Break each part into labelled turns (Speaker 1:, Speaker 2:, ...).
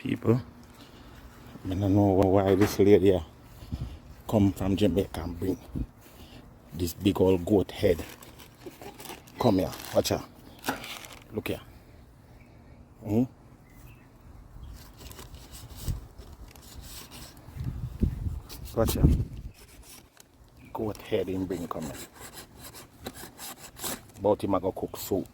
Speaker 1: People, I don't know why this lady here come from Jamaica and bring this big old goat head. Come here, watch her. Look here. Watch her. Goat head in bring come here. About him I go cook soup.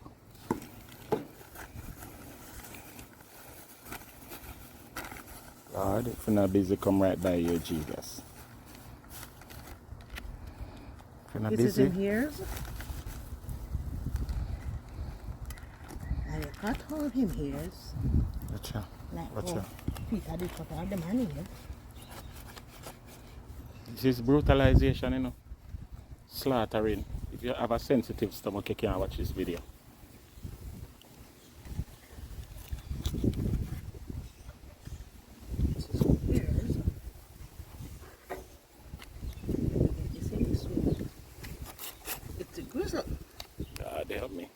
Speaker 1: Lord, if you're not busy, come right by here, Jesus. If you're not
Speaker 2: This
Speaker 1: busy.
Speaker 2: is in here. I cut all him ears.
Speaker 1: Watch her.
Speaker 2: Like
Speaker 1: Watch her.
Speaker 2: Peter did cut all the man here.
Speaker 1: This is brutalization, you know. Slaughtering. If you have a sensitive stomach, you can't watch this video.
Speaker 2: This is some ears. You see this one? It's a grizzle.
Speaker 1: God help me.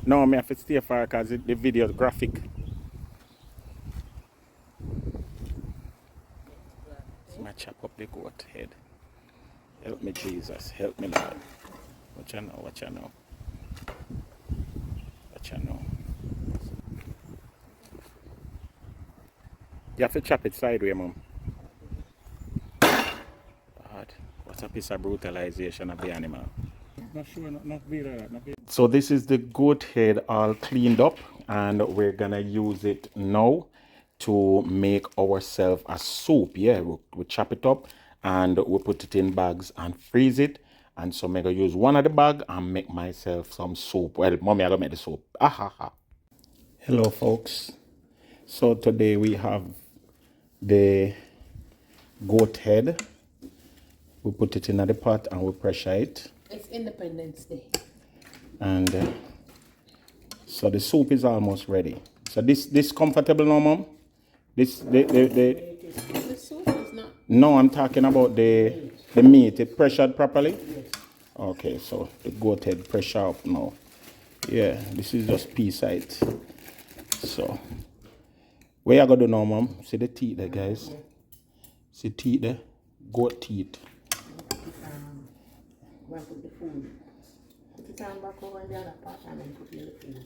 Speaker 1: No, I have to stay far because the video is graphic. So I chop up the goat head. Help me, Jesus. Help me, Lord. What you know? What you know? What you know? You have to chop it sideways, Mom. God, what a piece of brutalization of the animal. Not sure, not video that. So this is the goat head all cleaned up, and we're gonna use it now to make ourselves a soup. Yeah, we chop it up and we put it in bags and freeze it. And so I'm gonna use one of the bag and make myself some soup. Well, mommy, I gonna make the soup. Hello, folks. So today we have the goat head. We put it in the pot and we pressure it.
Speaker 2: It's Independence Day.
Speaker 1: And so the soup is almost ready. So this comfortable now, Mom? The
Speaker 2: soup is not.
Speaker 1: No, I'm talking about the meat. It pressured properly?
Speaker 2: Yes.
Speaker 1: Okay, so the goat head pressure up now. Yeah, this is just pea side. So where you gonna do now, Mom? See the teeth there, guys. See teeth there? Goat teeth.
Speaker 2: Where I put the food. Put it on back over in the other pot and then put in the food.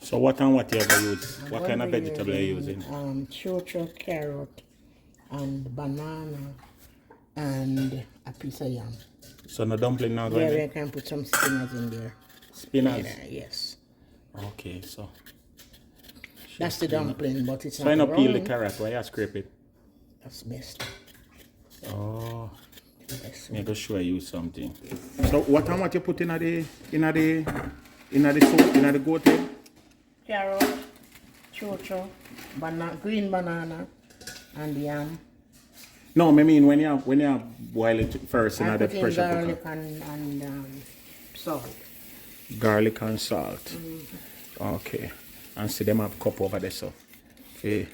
Speaker 1: So what and what you ever use? What kind of vegetable are you using?
Speaker 2: Chocho, carrot, and banana, and a piece of yam.
Speaker 1: So no dumpling now going
Speaker 2: Yeah,
Speaker 1: there?
Speaker 2: we can put some spinach in there.
Speaker 1: Spinach?
Speaker 2: Yeah, yes.
Speaker 1: Okay, so.
Speaker 2: That's the dumpling, but it's
Speaker 1: So
Speaker 2: not
Speaker 1: I not peel the
Speaker 2: round.
Speaker 1: carrot, why you scrape it?
Speaker 2: That's best.
Speaker 1: Oh,
Speaker 2: Yes.
Speaker 1: I'm going to show you something. So what and what you put in the soup, in the goat head?
Speaker 2: Carrot, chocho, green banana, and yam.
Speaker 1: No, I mean when you boil it first in
Speaker 2: I
Speaker 1: the
Speaker 2: put in
Speaker 1: pressure
Speaker 2: garlic
Speaker 1: cooker.
Speaker 2: and salt.
Speaker 1: Garlic and salt. Okay. And see them have cup over there, so they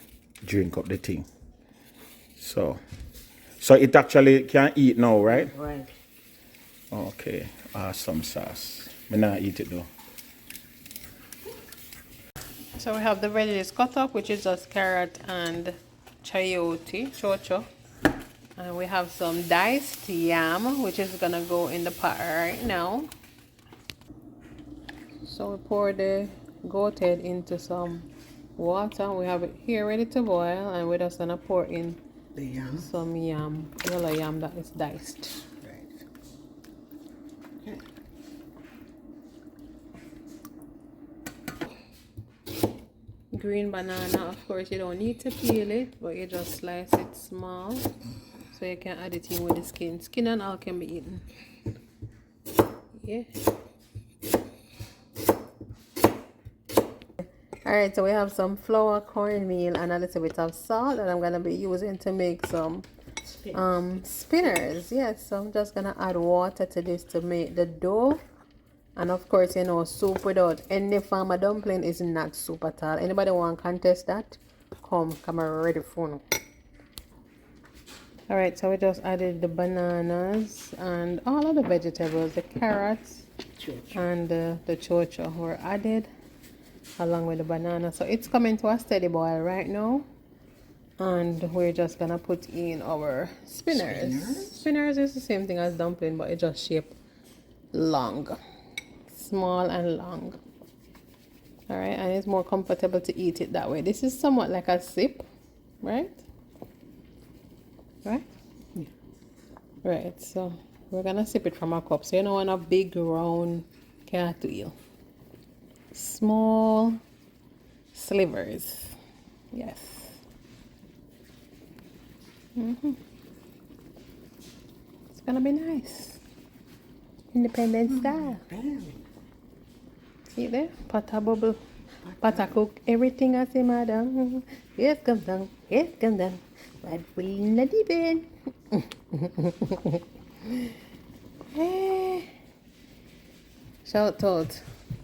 Speaker 1: drink up the thing. So it actually can eat now, right?
Speaker 2: Right.
Speaker 1: Okay. Awesome sauce. Me not eat it though.
Speaker 3: So we have the veggies cut up, which is just carrot and chocho. And we have some diced yam, which is gonna go in the pot right now. So we pour the goat head into some water. We have it here ready to boil, and we're just gonna pour in
Speaker 2: The yam.
Speaker 3: some yam, yellow yam that is diced.
Speaker 2: Right. Okay.
Speaker 3: Green banana, of course, you don't need to peel it, but you just slice it small so you can add it in with the skin. Skin and all can be eaten. Yeah. Alright, so we have some flour, cornmeal, and a little bit of salt that I'm gonna be using to make some spinners. Yes, so I'm just gonna add water to this to make the dough. And of course, you know, soup without any form of dumpling is not soup at all. Anybody want to contest that? Come ready for now. All right, so we just added the bananas and all of the vegetables, the carrots and the chocho were added along with the banana. So it's coming to a steady boil right now. And we're just gonna put in our spinners. Spinners is the same thing as dumpling, but it just shaped long, small and long. All right, and it's more comfortable to eat it that way. This is somewhat like a sip, right? Right?
Speaker 2: Yeah.
Speaker 3: Right, so we're gonna sip it from a cup. So you don't want a big round cartwheel. Small slivers. Yes. It's gonna be nice. Independent style. See there? Pata bubble. Pata cook everything I say, madam. Yes, come down. Yes, come down. But we not even. Shout out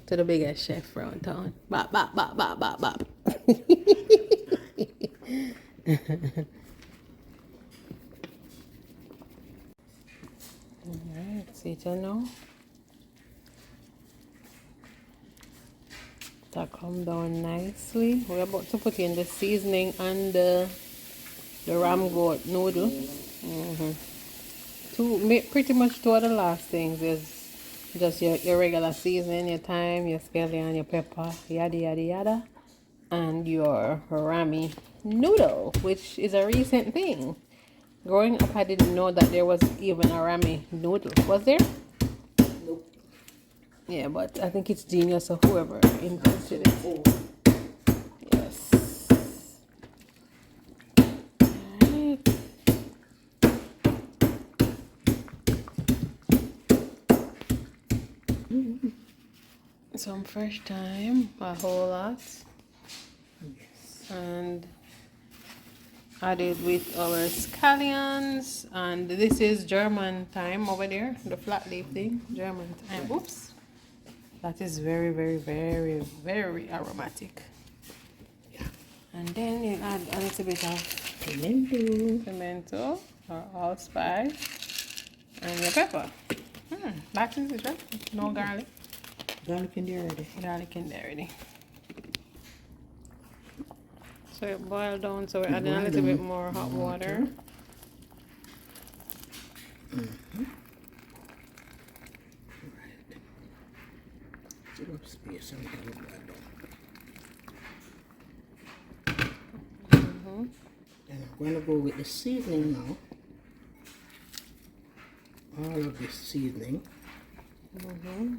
Speaker 3: to the biggest chef around town. Bop, bop, bop, bop, bop, bop. Alright, see it now. That come down nicely. We're about to put in the seasoning and the ram goat noodle. Pretty much two of the last things is just your regular seasoning, your thyme, your scallion, your pepper, yada yada yada, and your rammy noodle, which is a recent thing. Growing up, I didn't know that there was even a rammy noodle. Was there?
Speaker 2: Nope.
Speaker 3: Yeah, but I think it's genius of whoever invented it. Yes. Alright. Some fresh thyme, a whole lot.
Speaker 2: Yes.
Speaker 3: And added with our scallions, and this is German thyme over there, the flat leaf thing, German thyme. Oops, that is very, very, very, very aromatic.
Speaker 2: Yeah.
Speaker 3: And then you add a little bit of pimento or allspice and your pepper. That is it, right? No garlic.
Speaker 2: Garlic in there already.
Speaker 3: Garlic in there already. So it boiled down, so we're adding a little bit more hot water.
Speaker 2: Right. Give up space and we can boil down. And I'm going to go with the seasoning now. All of this seasoning. Okay.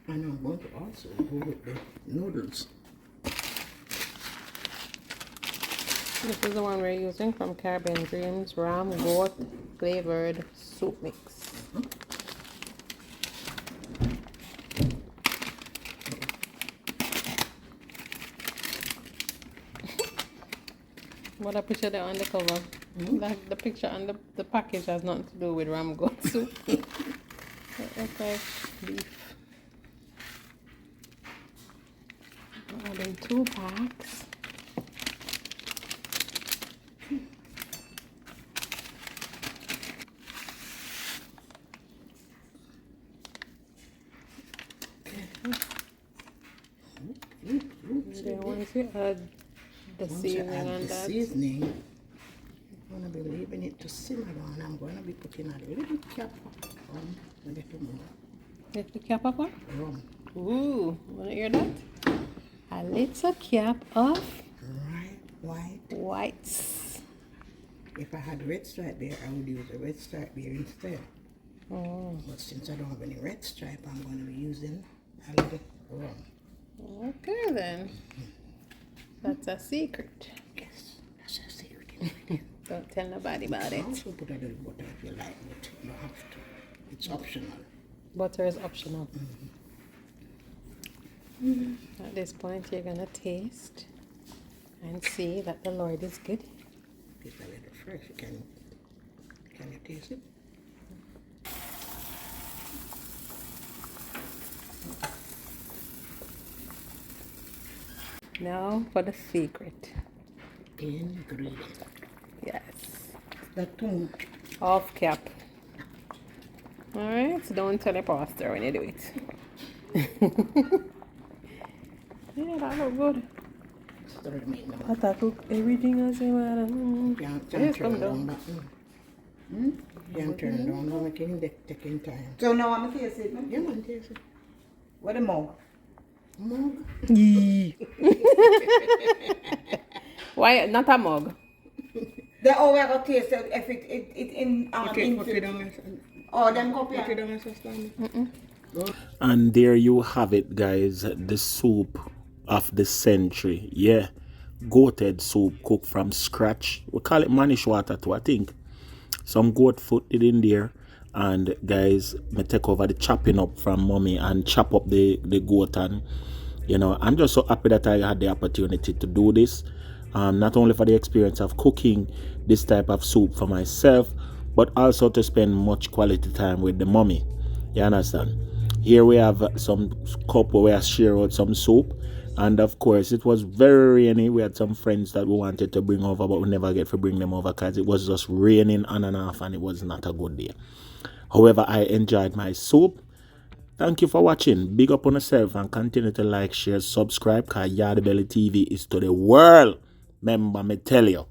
Speaker 2: And I'm going to also go with the noodles.
Speaker 3: This is the one we're using from Caribbean Dreams Ram Goat Flavored Soup Mix. What a picture there on the cover. Like the picture on the package has nothing to do with ram goat soup. Okay, beef. Adding 2 packs. Then once you add the seasoning and that.
Speaker 2: Seasoning, I'm going to be leaving it to simmer down. I'm going to be putting a little cap on a little more.
Speaker 3: Little cap of what?
Speaker 2: Rum.
Speaker 3: Ooh, wanna hear that? A little cap of whites.
Speaker 2: If I had red stripe there, I would use a red stripe there instead. But since I don't have any red stripe, I'm going to be using a little rum.
Speaker 3: Okay then. That's a secret.
Speaker 2: Yes, that's a secret.
Speaker 3: Don't tell nobody about
Speaker 2: You
Speaker 3: it.
Speaker 2: can also put a little butter if you like, but you don't have to. It's optional.
Speaker 3: Butter is optional. At this point, you're gonna taste and see that the Lord is good.
Speaker 2: It's a little fresh. Can you taste it?
Speaker 3: Now for the secret.
Speaker 2: Ingredient.
Speaker 3: Yes.
Speaker 2: That's too much.
Speaker 3: Off cap. Alright, so don't tell the pastor when you do it. Yeah, that look good.
Speaker 2: Stir it, make no.
Speaker 3: But I cook everything as you want.
Speaker 2: Can't
Speaker 3: Yes,
Speaker 2: turn
Speaker 3: come down.
Speaker 2: down, but can't turn down. No, making taking time.
Speaker 4: So now I'm taste it.
Speaker 2: Yeah, man, taste it.
Speaker 4: What the mug?
Speaker 2: Mug.
Speaker 3: Why not a mug?
Speaker 4: The how we go taste it if it in
Speaker 2: Put it down.
Speaker 4: oh them cup
Speaker 2: Put it
Speaker 4: yeah.
Speaker 2: down and sustain it.
Speaker 1: And there you have it, guys. The soup of the century. Yeah. Goated soup cooked from scratch. We call it manish water too, I think. Some goat foot it in there. And guys, me take over the chopping up from mommy and chop up the goat. And you know, I'm just so happy that I had the opportunity to do this. Not only for the experience of cooking this type of soup for myself, but also to spend much quality time with the mommy. You understand? Here we have some cup where we share out some soup. And of course, it was very rainy. We had some friends that we wanted to bring over, but we never get to bring them over because it was just raining on and off and it was not a good day. However, I enjoyed my soup. Thank you for watching. Big up on yourself and continue to like, share, subscribe because Yardie TV is to the world. Remember me tell you.